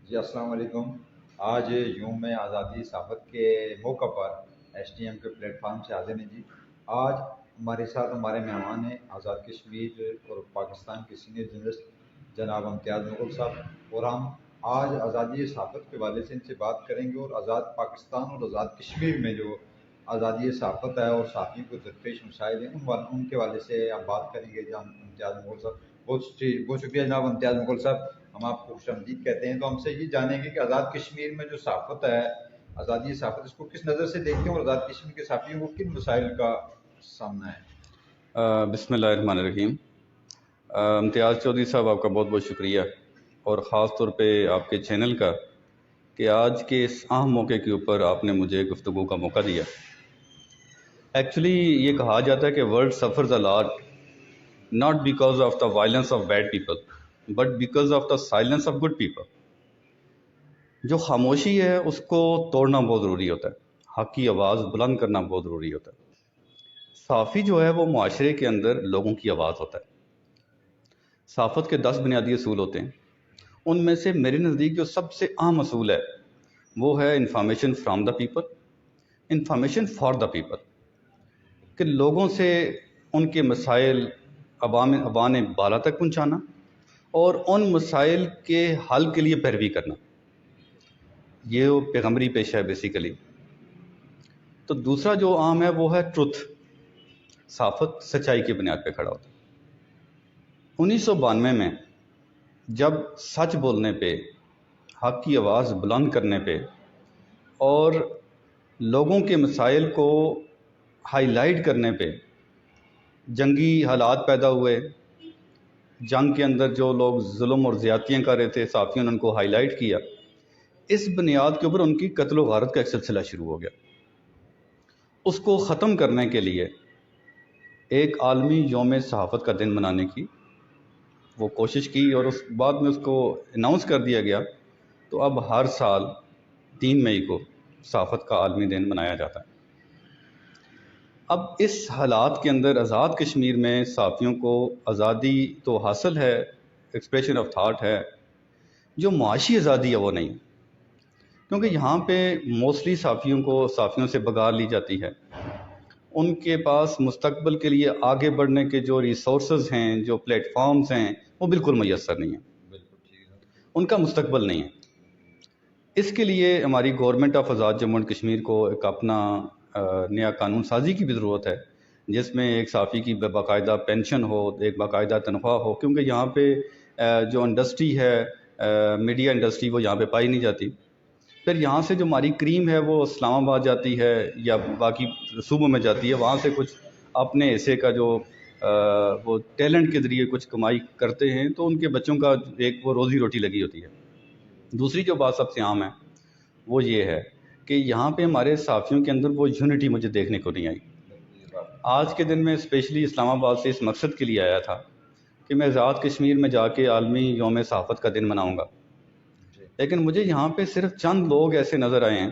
جی السلام علیکم۔ آج یوم آزادی صحافت کے موقع پر ایس ٹی ایم کے پلیٹ فارم سے حاضر ہیں جی۔ آج ہمارے ساتھ ہمارے مہمان ہیں آزاد کشمیر اور پاکستان کے سینئر جرنلسٹ جناب امتیاز مغل صاحب، اور ہم آج آزادی صحافت کے حوالے سے ان سے بات کریں گے، اور آزاد پاکستان اور آزاد کشمیر میں جو آزادی صحافت ہے اور صحافیوں کو درپیش مسائل ہیں ان کے حوالے سے ہم بات کریں گے جناب امتیاز مغل صاحب۔ بہت شکریہ جناب امتیاز مغل صاحب، ہم آپ کو خوش آمدید کہتے ہیں۔ تو ہم سے یہ جانیں گے کہ آزاد کشمیر میں جو صحافت ہے، آزادی صحافت، اس کو کس نظر سے دیکھتے ہیں اور آزاد کشمیر کے صحافیوں کو کن مسائل کا سامنا ہے؟ بسم اللہ الرحمن الرحیم۔ امتیاز چودھری صاحب، آپ کا بہت بہت شکریہ، اور خاص طور پہ آپ کے چینل کا کہ آج کے اس اہم موقع کے اوپر آپ نے مجھے گفتگو کا موقع دیا۔ ایکچولی یہ کہا جاتا ہے کہ world suffers a lot not because of the violence of bad people but because of the silence of good people. جو خاموشی ہے اس کو توڑنا بہت ضروری ہوتا ہے، حق کی آواز بلند کرنا بہت ضروری ہوتا ہے۔ صحافی جو ہے وہ معاشرے کے اندر لوگوں کی آواز ہوتا ہے۔ صحافت کے 10 بنیادی اصول ہوتے ہیں، ان میں سے میرے نزدیک جو سب سے اہم اصول ہے وہ ہے information from the people, information for the people, کہ لوگوں سے ان کے مسائل عوام بالا تک پہنچانا اور ان مسائل کے حل کے لیے پیروی کرنا، یہ وہ پیغمبری پیشہ ہے بیسیکلی۔ تو دوسرا جو عام ہے وہ ہے ٹروتھ، صحافت سچائی کی بنیاد پہ کھڑا ہوتا ہے۔ 1992 میں جب سچ بولنے پہ، حق کی آواز بلند کرنے پہ اور لوگوں کے مسائل کو ہائی لائٹ کرنے پہ جنگی حالات پیدا ہوئے، جنگ کے اندر جو لوگ ظلم اور زیادتیاں کر رہے تھے صحافیوں نے ان کو ہائی لائٹ کیا، اس بنیاد کے اوپر ان کی قتل و غارت کا ایک سلسلہ شروع ہو گیا۔ اس کو ختم کرنے کے لیے ایک عالمی یوم صحافت کا دن منانے کی وہ کوشش کی، اور اس بعد میں اس کو اناؤنس کر دیا گیا۔ تو اب ہر سال 3 مئی کو صحافت کا عالمی دن منایا جاتا ہے۔ اب اس حالات کے اندر آزاد کشمیر میں صحافیوں کو آزادی تو حاصل ہے، ایکسپریشن آف تھاٹ ہے، جو معاشی آزادی ہے وہ نہیں، کیونکہ یہاں پہ موسٹلی صحافیوں سے بگار لی جاتی ہے۔ ان کے پاس مستقبل کے لیے آگے بڑھنے کے جو ریسورسز ہیں، جو پلیٹ فارمز ہیں، وہ بالکل میسر نہیں ہیں، ان کا مستقبل نہیں ہے۔ اس کے لیے ہماری government of Azad Jammu and Kashmir کو ایک اپنا نیا قانون سازی کی بھی ضرورت ہے، جس میں ایک صحافی کی باقاعدہ پینشن ہو، ایک باقاعدہ تنخواہ ہو، کیونکہ یہاں پہ جو انڈسٹری ہے، میڈیا انڈسٹری، وہ یہاں پہ پائی نہیں جاتی۔ پھر یہاں سے جو ہماری کریم ہے وہ اسلام آباد جاتی ہے یا باقی صوبوں میں جاتی ہے، وہاں سے کچھ اپنے حصے کا جو وہ ٹیلنٹ کے ذریعے کچھ کمائی کرتے ہیں، تو ان کے بچوں کا ایک وہ روزی روٹی لگی ہوتی ہے۔ دوسری جو بات سب سے عام ہے وہ یہ ہے کہ یہاں پہ ہمارے صحافیوں کے اندر وہ یونٹی مجھے دیکھنے کو نہیں آئی۔ آج کے دن میں اسپیشلی اسلام آباد سے اس مقصد کے لیے آیا تھا کہ میں آزاد کشمیر میں جا کے عالمی یوم صحافت کا دن مناؤں گا، لیکن مجھے یہاں پہ صرف چند لوگ ایسے نظر آئے ہیں۔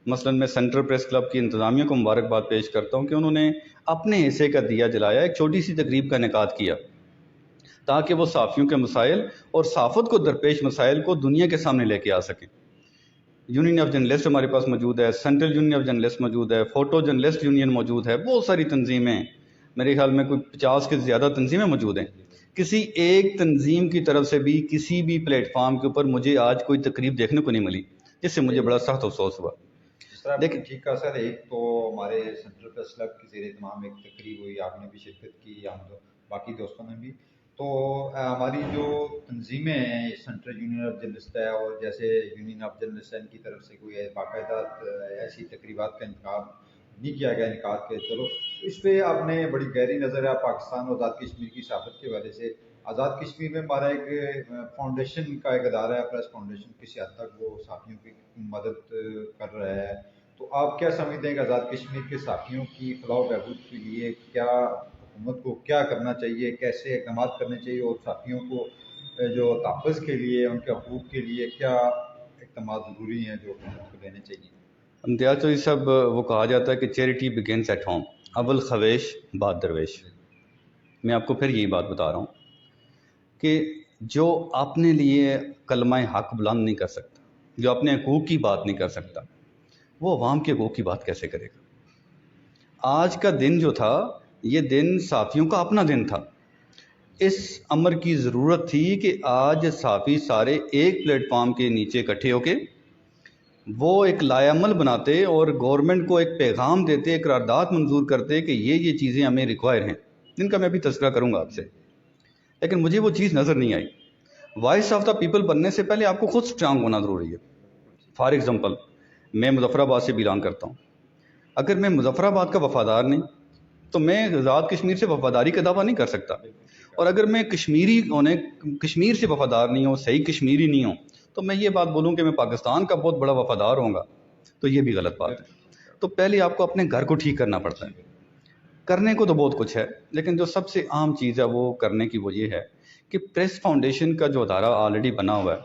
مثلا میں سینٹرل پریس کلب کی انتظامیہ کو مبارکباد پیش کرتا ہوں کہ انہوں نے اپنے حصے کا دیا جلایا، ایک چھوٹی سی تقریب کا انعقاد کیا تاکہ وہ صحافیوں کے مسائل اور صحافت کو درپیش مسائل کو دنیا کے سامنے لے کے آ سکیں۔ یونین آف جرنلسٹ ہمارے پاس موجود ہے، سینٹرل یونین آف جرنلسٹ موجود ہے، فوٹو جرنلسٹ یونین موجود ہے، بہت ساری تنظیمیں، میرے خیال میں کوئی 50 کے زیادہ تنظیمیں موجود ہیں۔ کسی ایک تنظیم کی طرف سے بھی کسی بھی پلیٹ فارم کے اوپر مجھے آج کوئی تقریب دیکھنے کو نہیں ملی، جس سے مجھے بڑا سخت افسوس ہوا۔ لیکن ٹھیک ہے سر، ایک تو ہمارے سینٹرل پریس کلب کی زیر اہتمام ایک تقریب ہوئی، آپ نے بھی شرکت کی، ہم باقی دوستوں نے بھی۔ تو ہماری جو تنظیمیں ہیں، سینٹرل یونین آف جرنلسٹ ہے، اور جیسے یونین آف جرنلسٹ ان کی طرف سے کوئی باقاعدہ ایسی تقریبات کا انتخاب نہیں کیا گیا، انعقاد کے، چلو اس پہ آپ نے بڑی گہری نظر ہے پاکستان اور آزاد کشمیر کی صحافت کی وجہ سے۔ آزاد کشمیر میں ہمارا ایک فاؤنڈیشن کا ایک ادارہ ہے، پریس فاؤنڈیشن، کسی حد تک وہ صحافیوں کی مدد کر رہا ہے۔ تو آپ کیا سمجھتے ہیں کہ آزاد کشمیر کے صحافیوں کی فلاح و بہبود کے لیے کیا حکومت کو کیا کرنا چاہیے، کیسے اقدامات کرنے چاہیے، اور صحافیوں کو جو تحفظ کے لیے، ان کے حقوق کے لیے کیا اقدامات ضروری ہیں جو حکومت کو لینے چاہیے؟ امتیاز چودھری صاحب، وہ کہا جاتا ہے کہ چیریٹی بگنس ایٹ ہوم، اول خویش بعد درویش۔ میں آپ کو پھر یہی بات بتا رہا ہوں کہ جو اپنے لیے کلمہ حق بلند نہیں کر سکتا، جو اپنے حقوق کی بات نہیں کر سکتا، وہ عوام کے حقوق کی بات کیسے کرے گا؟ آج کا دن جو تھا یہ دن صحافیوں کا اپنا دن تھا. اس امر کی ضرورت تھی کہ آج صحافی سارے ایک پلیٹ فارم کے نیچے اکٹھے ہو کے وہ ایک لائحہ عمل بناتے اور گورنمنٹ کو ایک پیغام دیتے، ایک قرارداد منظور کرتے کہ یہ چیزیں ہمیں ریکوائر ہیں، جن کا میں بھی تذکرہ کروں گا آپ سے. لیکن مجھے وہ چیز نظر نہیں آئی. وائس آف دا پیپل بننے سے پہلے آپ کو خود اسٹرانگ ہونا ضروری ہے. فار ایگزامپل میں مظفر آباد سے بلانگ کرتا ہوں. اگر میں مظفر آباد کا وفادار نہیں تو میں آزاد کشمیر سے وفاداری کا دعویٰ نہیں کر سکتا. اور اگر میں کشمیر سے وفادار نہیں ہوں، صحیح کشمیری نہیں ہوں، تو میں یہ بات بولوں کہ میں پاکستان کا بہت بڑا وفادار ہوں گا، تو یہ بھی غلط بات ہے. تو پہلے آپ کو اپنے گھر کو ٹھیک کرنا پڑتا ہے. کرنے کو تو بہت کچھ ہے، لیکن جو سب سے عام چیز ہے وہ کرنے کی وہ یہ ہے کہ پریس فاؤنڈیشن کا جو ادارہ آلریڈی بنا ہوا ہے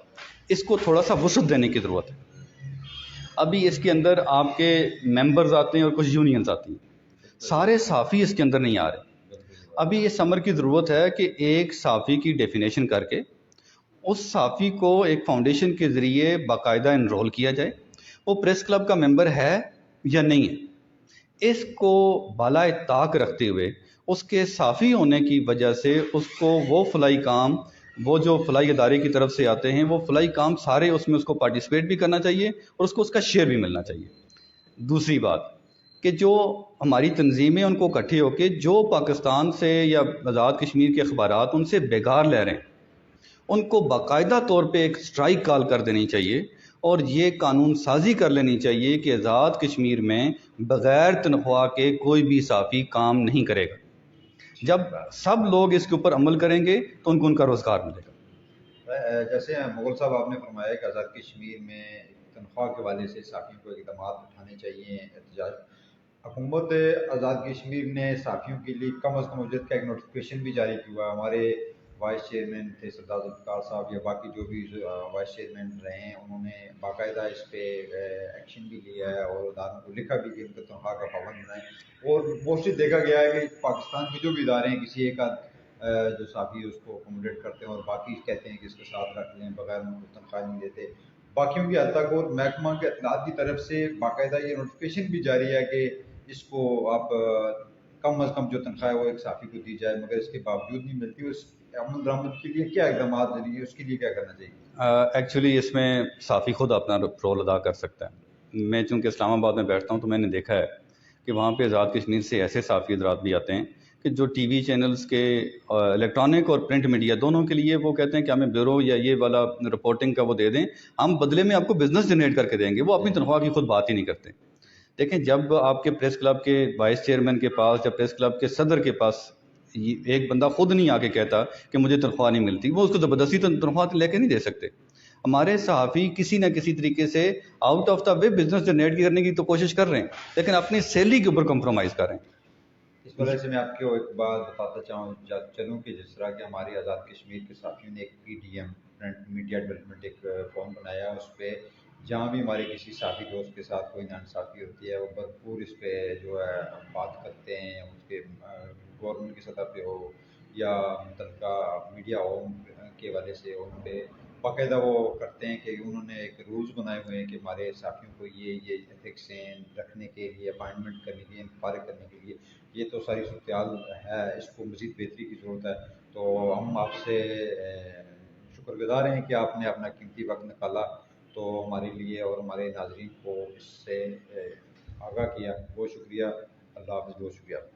اس کو تھوڑا سا وسعت دینے کی ضرورت ہے. ابھی اس کے اندر آپ کے ممبرز آتے ہیں اور کچھ یونینز آتی ہیں، سارے صحافی اس کے اندر نہیں آ رہے. ابھی اس امر کی ضرورت ہے کہ ایک صحافی کی ڈیفینیشن کر کے اس صحافی کو ایک فاؤنڈیشن کے ذریعے باقاعدہ انرول کیا جائے. وہ پریس کلب کا ممبر ہے یا نہیں ہے، اس کو بالائے طاق رکھتے ہوئے اس کے صحافی ہونے کی وجہ سے اس کو وہ فلاحی کام، وہ جو فلاحی ادارے کی طرف سے آتے ہیں وہ فلاحی کام سارے اس میں اس کو پارٹیسپیٹ بھی کرنا چاہیے اور اس کو اس کا شیئر بھی ملنا چاہیے. دوسری بات کہ جو ہماری تنظیمیں ان کو اکٹھے ہو کے جو پاکستان سے یا آزاد کشمیر کے اخبارات ان سے بیگار لے رہے ہیں ان کو باقاعدہ طور پہ ایک اسٹرائک کال کر دینی چاہیے اور یہ قانون سازی کر لینی چاہیے کہ آزاد کشمیر میں بغیر تنخواہ کے کوئی بھی صحافی کام نہیں کرے گا. جب سب لوگ اس کے اوپر عمل کریں گے تو ان کو ان کا روزگار ملے گا. جیسے مغل صاحب آپ نے فرمایا کہ آزاد کشمیر میں تنخواہ کے حوالے سے صحافیوں کو اقدامات اٹھانے چاہیے، احتجاج. حکومت آزاد کشمیر نے صحافیوں کے لیے کم از کم اجرت کا ایک نوٹیفکیشن بھی جاری کیا. ہمارے وائس چیئرمین تھے سردار ذوالفقار صاحب یا باقی جو بھی وائس چیئرمین رہے ہیں، انہوں نے باقاعدہ اس پہ ایکشن بھی لیا ہے اور اداروں کو لکھا بھی کہ ان کو تنخواہ کا پابند بنائیں. اور موسٹلی دیکھا گیا ہے کہ پاکستان کے جو بھی ادارے ہیں کسی ایک جو صحافی اس کو اکوموڈیٹ کرتے ہیں اور باقی کہتے ہیں کہ اس کے ساتھ رکھ لیں، بغیر ان کو تنخواہ نہیں دیتے. باقیوں کی حد تک اور محکمہ کے اطلاعات کی طرف سے باقاعدہ یہ نوٹیفکیشن بھی جاری ہے کہ اس کو آپ کم از کم جو تنخواہ ہے وہ ایک صحافی کو دی جائے، مگر اس کے باوجود نہیں ملتی. اس عمل درآمد کے لیے کیا اقدامات ضروری ہے، اس کے لیے کیا کرنا چاہیے؟ ایکچولی اس میں صحافی خود اپنا رول ادا کر سکتا ہے. میں چونکہ اسلام آباد میں بیٹھتا ہوں تو میں نے دیکھا ہے کہ وہاں پہ آزاد کشمیر سے ایسے صحافی حضرات بھی آتے ہیں کہ جو ٹی وی چینلز کے الیکٹرانک اور پرنٹ میڈیا دونوں کے لیے وہ کہتے ہیں کہ ہمیں بیورو یا یہ والا رپورٹنگ کا وہ دے دیں، ہم بدلے میں آپ کو بزنس جنریٹ کر کے دیں گے. وہ اپنی تنخواہ کی خود بات ہی نہیں کرتے. دیکھیں جب آپ کے پریس کلب کے وائس چیئرمین کے پاس یا پریس کلب کے صدر کے پاس ایک بندہ خود نہیں آ کے کہتا کہ مجھے تنخواہ نہیں ملتی، وہ اس کو زبردستی تنخواہ لے کے نہیں دے سکتے. ہمارے صحافی کسی نہ کسی طریقے سے out of the way business generate کرنے کی تو کوشش کر رہے ہیں لیکن اپنی سیلری کے اوپر کمپرومائز کر رہے ہیں. اس وجہ سے میں آپ کو ایک بات بتاتا چلوں کہ جس طرح کہ ہماری آزاد کشمیر کے صحافیوں نے ایک PDM پرنٹ میڈیا ڈیولپمنٹ ایک فارم بنایا، اس پہ جہاں بھی ہمارے کسی صحافی دوست کے ساتھ کوئی ناانصافی ہوتی ہے وہ بھرپور اس پہ جو ہے بات کرتے ہیں، اس کے گورنمنٹ کی سطح پہ ہو یا متعلقہ میڈیا ہوم کے حوالے سے ان پہ باقاعدہ وہ کرتے ہیں کہ انہوں نے ایک رولز بنائے ہوئے ہیں کہ ہمارے صحافیوں کو یہ ایتھکس ہیں رکھنے کے لیے، اپائنٹمنٹ کرنے کے لیے، فارغ کرنے کے لیے. یہ تو ساری صورتحال ہے، اس کو مزید بہتری کی ضرورت ہے. تو ہم آپ سے شکر گزار ہیں کہ آپ نے اپنا قیمتی وقت نکالا تو ہمارے لیے اور ہمارے ناظرین کو اس سے آگاہ کیا. بہت شکریہ. اللہ حافظ. بہت شکریہ.